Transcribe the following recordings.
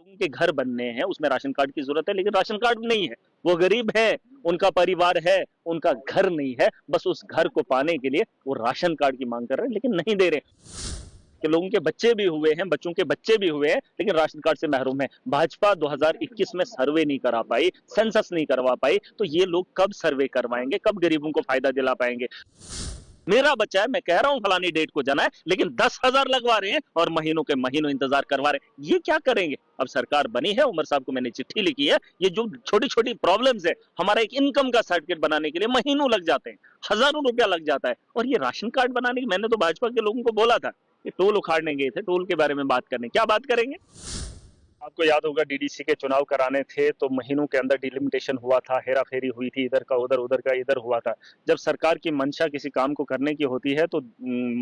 उनके घर बनने हैं, उसमें राशन कार्ड की जरूरत है, लेकिन राशन कार्ड नहीं है। वो गरीब है, उनका परिवार है, उनका घर नहीं है। बस उस घर को पाने के लिए वो राशन कार्ड की मांग कर रहे हैं, लेकिन नहीं दे रहे। कि लोगों के बच्चे भी हुए हैं, बच्चों के बच्चे भी हुए हैं, लेकिन राशन कार्ड से महरूम है। भाजपा 2021 में सर्वे नहीं करा पाई, सेंसस नहीं करवा पाई, तो ये लोग कब सर्वे करवाएंगे, कब गरीबों को फायदा दिला पाएंगे? मेरा बच्चा है, मैं कह रहा हूं फलानी डेट को जाना है, लेकिन 10,000 लगवा रहे हैं और महीनों के महीनों इंतजार करवा रहे हैं। ये क्या करेंगे? अब सरकार बनी है, उमर साहब को मैंने चिट्ठी लिखी है। ये जो छोटी छोटी प्रॉब्लम्स है, हमारा एक इनकम का सर्टिफिकेट बनाने के लिए महीनों लग जाते हैं, हजारों रुपया लग जाता है। और ये राशन कार्ड बनाने की, मैंने तो भाजपा के लोगों को बोला था कि टोल उखाड़ने गए थे, टोल के बारे में बात करने, क्या बात करेंगे? आपको याद होगा डीडीसी के चुनाव कराने थे तो महीनों के अंदर डिलिमिटेशन हुआ था, हेरा फेरी हुई थी, इधर का उधर, उधर का इधर हुआ था। जब सरकार की मंशा किसी काम को करने की होती है तो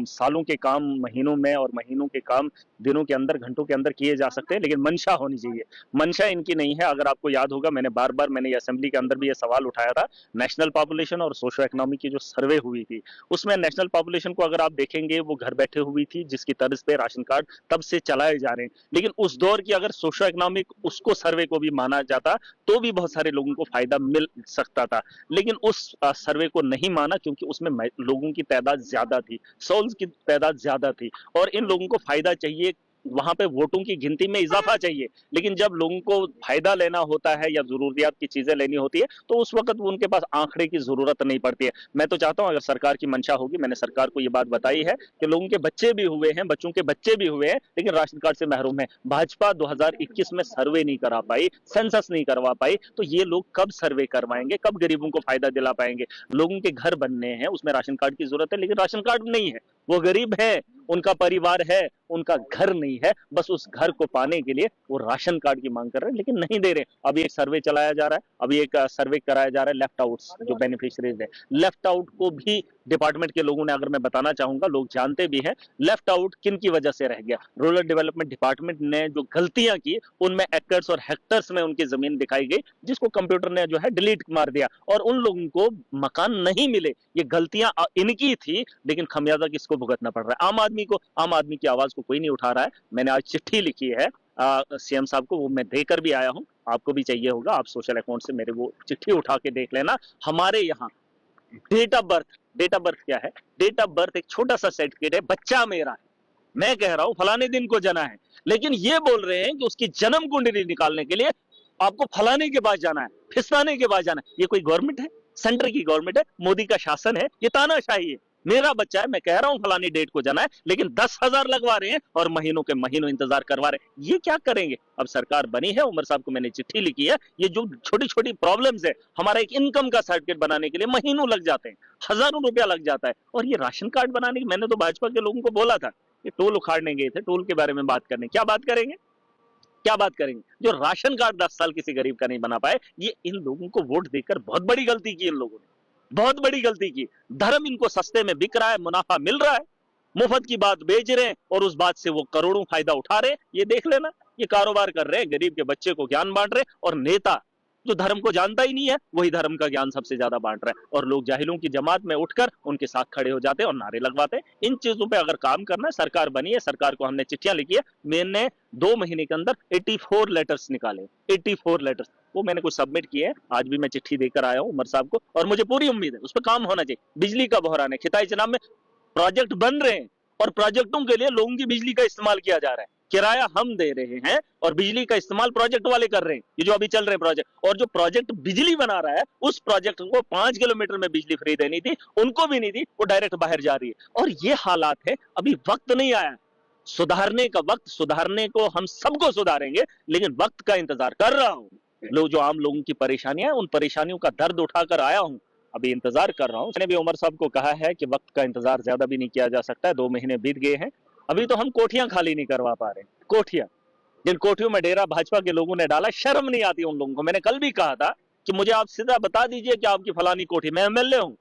सालों के काम महीनों में और महीनों के काम दिनों के अंदर, घंटों के अंदर किए जा सकते हैं, लेकिन मंशा होनी चाहिए। मंशा इनकी नहीं है। अगर आपको याद होगा, मैंने बार बार मैंने असेंबली के अंदर भी ये सवाल उठाया था। नेशनल पॉपुलेशन और सोशो इकोनॉमी की जो सर्वे हुई थी, उसमें नेशनल पॉपुलेशन को अगर आप देखेंगे, वो घर बैठे हुई थी, जिसकी तर्ज पे राशन कार्ड तब से चलाए जा रहे हैं। लेकिन उस दौर की अगर सोशो इकोनॉमिक उसको सर्वे को भी माना जाता तो भी बहुत सारे लोगों को फायदा मिल सकता था। लेकिन उस सर्वे को नहीं माना, क्योंकि उसमें लोगों की तादाद ज्यादा थी, सोल्स की तादाद ज्यादा थी, और इन लोगों को फायदा चाहिए, वहां पे वोटों की गिनती में इजाफा चाहिए। लेकिन जब लोगों को फायदा लेना होता है या जरूरियात की चीजें लेनी होती है, तो उस वक्त उनके पास आंकड़े की जरूरत नहीं पड़ती है। मैं तो चाहता हूं, अगर सरकार की मंशा होगी, मैंने सरकार को यह बात बताई है कि लोगों के बच्चे भी हुए हैं, बच्चों के बच्चे भी हुए हैं, लेकिन राशन कार्ड से महरूम है। भाजपा 2021 में सर्वे नहीं करा पाई, सेंसस नहीं करवा पाई, तो ये लोग कब सर्वे करवाएंगे, कब गरीबों को फायदा दिला पाएंगे? लोगों के घर बनने हैं, उसमें राशन कार्ड की जरूरत है, लेकिन राशन कार्ड नहीं है। वो गरीब है, उनका परिवार है, उनका घर नहीं है। बस उस घर को पाने के लिए वो राशन कार्ड की मांग कर रहे हैं, लेकिन नहीं दे रहे। अभी एक सर्वे चलाया जा रहा है, अभी एक सर्वे कराया जा रहा है लेफ्ट आउट्स, जो बेनिफिशियरीज है। लेफ्ट आउट को भी डिपार्टमेंट के लोगों ने, अगर मैं बताना चाहूंगा, लोग जानते भी हैं लेफ्ट आउट किन की वजह से रह गया। रूरल डेवलपमेंट डिपार्टमेंट ने जो गलतियां की, उनमें एकर्स और हेक्टर्स में उनकी जमीन दिखाई गई, जिसको कंप्यूटर ने जो है डिलीट मार दिया, और उन लोगों को मकान नहीं मिले। ये गलतियां इनकी थी, लेकिन खमियाजा किसको भुगतना पड़ रहा है? आम आदमी को। आम आदमी की आवाज को कोई नहीं उठा रहा है। मैंने आज चिट्ठी लिखी है सीएम साहब को, वो मैं देकर भी आया हूं, आपको भी चाहिए होगा, आप सोशल अकाउंट से मेरे वो चिट्ठी उठा के देख लेना। हमारे यहाँ डेट ऑफ बर्थ क्या है? डेट ऑफ बर्थ एक छोटा सा सर्टिफिकेट है। बच्चा मेरा है, मैं कह रहा हूं फलाने दिन को जना है, लेकिन ये बोल रहे हैं कि उसकी जन्म कुंडली निकालने के लिए आपको फलाने के पास जाना है, फिसलाने के पास जाना है। ये कोई गवर्नमेंट है? सेंटर की गवर्नमेंट है, मोदी का शासन है, ये तानाशाही है। मेरा बच्चा है, मैं कह रहा हूं फलानी डेट को जाना है, लेकिन 10,000 लगवा रहे हैं और महीनों के महीनों इंतजार करवा रहे हैं। ये क्या करेंगे? अब सरकार बनी है, उमर साहब को मैंने चिट्ठी लिखी है। ये जो छोटी छोटी प्रॉब्लम्स है, हमारा एक इनकम का सर्टिफिकेट बनाने के लिए महीनों लग जाते हैं, हजारों रुपया लग जाता है। और ये राशन कार्ड बनाने की, मैंने तो भाजपा के लोगों को बोला था कि टोल उखाड़ने गए थे, टोल के बारे में बात करने, क्या बात करेंगे? क्या बात करेंगे? जो राशन कार्ड 10 साल किसी गरीब का नहीं बना पाए, ये इन लोगों को वोट देकर बहुत बड़ी गलती की इन लोगों ने, बहुत बड़ी गलती की। धर्म इनको सस्ते में बिक रहा है, मुनाफा मिल रहा है, मुफ्त की बात बेच रहे हैं और उस बात से वो करोड़ों फायदा उठा रहे हैं। ये देख लेना, ये कारोबार कर रहे हैं, गरीब के बच्चे को ज्ञान बांट रहे हैं। और नेता जो धर्म को जानता ही नहीं है, वही धर्म का ज्ञान सबसे ज्यादा बांट रहा है, और लोग जाहिलों की जमात में उठकर उनके साथ खड़े हो जाते हैं और नारे लगवाते हैं। इन चीजों पे अगर काम करना है, सरकार बनी है, सरकार को हमने चिट्ठियां लिखी है। मैंने 2 महीने के अंदर 84 लेटर्स निकाले, 84 लेटर्स, वो मैंने कुछ सबमिट किए हैं। आज भी मैं चिट्ठी देकर आया हूं उमर साहब को, और मुझे पूरी उम्मीद है उस पर काम होना चाहिए। बिजली का बहरान है, खिताई जनाब में प्रोजेक्ट बन रहे हैं, और प्रोजेक्टों के लिए लोगों की बिजली का इस्तेमाल किया जा रहा है। किराया हम दे रहे हैं और बिजली का इस्तेमाल प्रोजेक्ट वाले कर रहे हैं, ये जो अभी चल रहे प्रोजेक्ट। और जो प्रोजेक्ट बिजली बना रहा है, उस प्रोजेक्ट को 5 किलोमीटर में बिजली फ्री देनी थी, उनको भी नहीं दी, वो डायरेक्ट बाहर जा रही है। और ये हालात है, अभी वक्त नहीं आया सुधारने का। वक्त सुधारने को हम सबको सुधारेंगे, लेकिन वक्त का इंतजार कर रहा हूं। लोग जो आम लोगों की परेशानियां, उन परेशानियों का दर्द उठाकर आया हूं, अभी इंतजार कर रहा हूं। मैंने भी उमर साहब को कहा है कि वक्त का इंतजार ज्यादा भी नहीं किया जा सकता है, 2 महीने बीत गए हैं, अभी तो हम कोठियां खाली नहीं करवा पा रहे। कोठियां, जिन कोठियों में डेरा भाजपा के लोगों ने डाला, शर्म नहीं आती उन लोगों को। मैंने कल भी कहा था कि मुझे आप सीधा बता दीजिए कि आपकी फलानी कोठी, मैं एमएलए हूं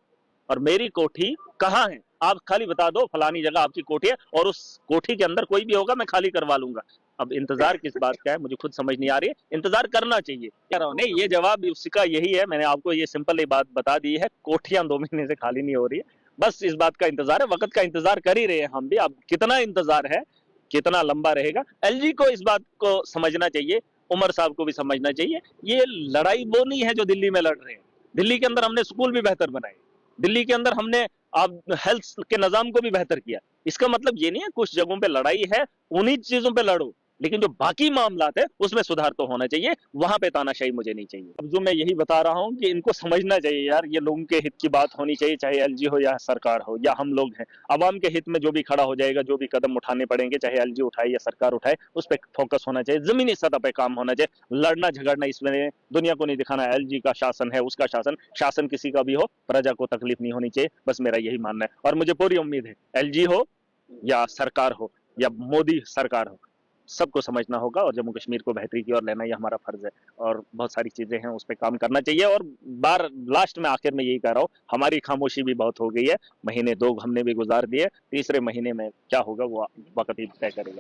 और मेरी कोठी कहां है, आप खाली बता दो फलानी जगह आपकी कोठी है, और उस कोठी के अंदर कोई भी होगा मैं खाली करवा लूंगा। अब इंतजार किस बात का है, मुझे खुद समझ नहीं आ रही है। इंतजार करना चाहिए, कह रहा हूं नहीं, ये जवाब उसका यही है। मैंने आपको ये सिंपल एक बात बता दी है, कोठियां 2 महीने से खाली नहीं हो रही है। बस इस बात का इंतजार है, वक्त का इंतजार कर ही रहे हैं हम भी। अब कितना इंतजार है, कितना लंबा रहेगा, एलजी को इस बात को समझना चाहिए। उमर साहब को भी समझना चाहिए, ये लड़ाई वो नहीं है जो दिल्ली में लड़ रहे हैं। दिल्ली के अंदर हमने स्कूल भी बेहतर बनाए, दिल्ली के अंदर हमने आप हेल्थ के निजाम को भी बेहतर किया। इसका मतलब ये नहीं है कुछ जगहों पे लड़ाई है उन्हीं चीजों पे लड़ो, लेकिन जो बाकी मामलात है उसमें सुधार तो होना चाहिए, वहां पे तानाशाही मुझे नहीं चाहिए। अब जो मैं यही बता रहा हूं कि इनको समझना चाहिए यार, ये लोगों के हित की बात होनी चाहिए, चाहे एलजी हो या सरकार हो या हम लोग हैं। आवाम के हित में जो भी खड़ा हो जाएगा, जो भी कदम उठाने पड़ेंगे, चाहे एलजी उठाए या सरकार उठाए, उस पर फोकस होना चाहिए, जमीनी सतह पे काम होना चाहिए। लड़ना झगड़ना इसमें दुनिया को नहीं दिखाना एलजी का शासन है, उसका शासन किसी का भी हो, प्रजा को तकलीफ नहीं होनी चाहिए, बस मेरा यही मानना है। और मुझे पूरी उम्मीद है एलजी हो या सरकार हो या मोदी सरकार हो, सबको समझना होगा और जम्मू कश्मीर को बेहतरी की ओर लेना ये हमारा फर्ज है। और बहुत सारी चीजें हैं उस पर काम करना चाहिए। और बार लास्ट में आखिर में यही कह रहा हूँ, हमारी खामोशी भी बहुत हो गई है, महीने 2 हमने भी गुजार दिए, तीसरे महीने में क्या होगा वो वक्त ही तय करेगा।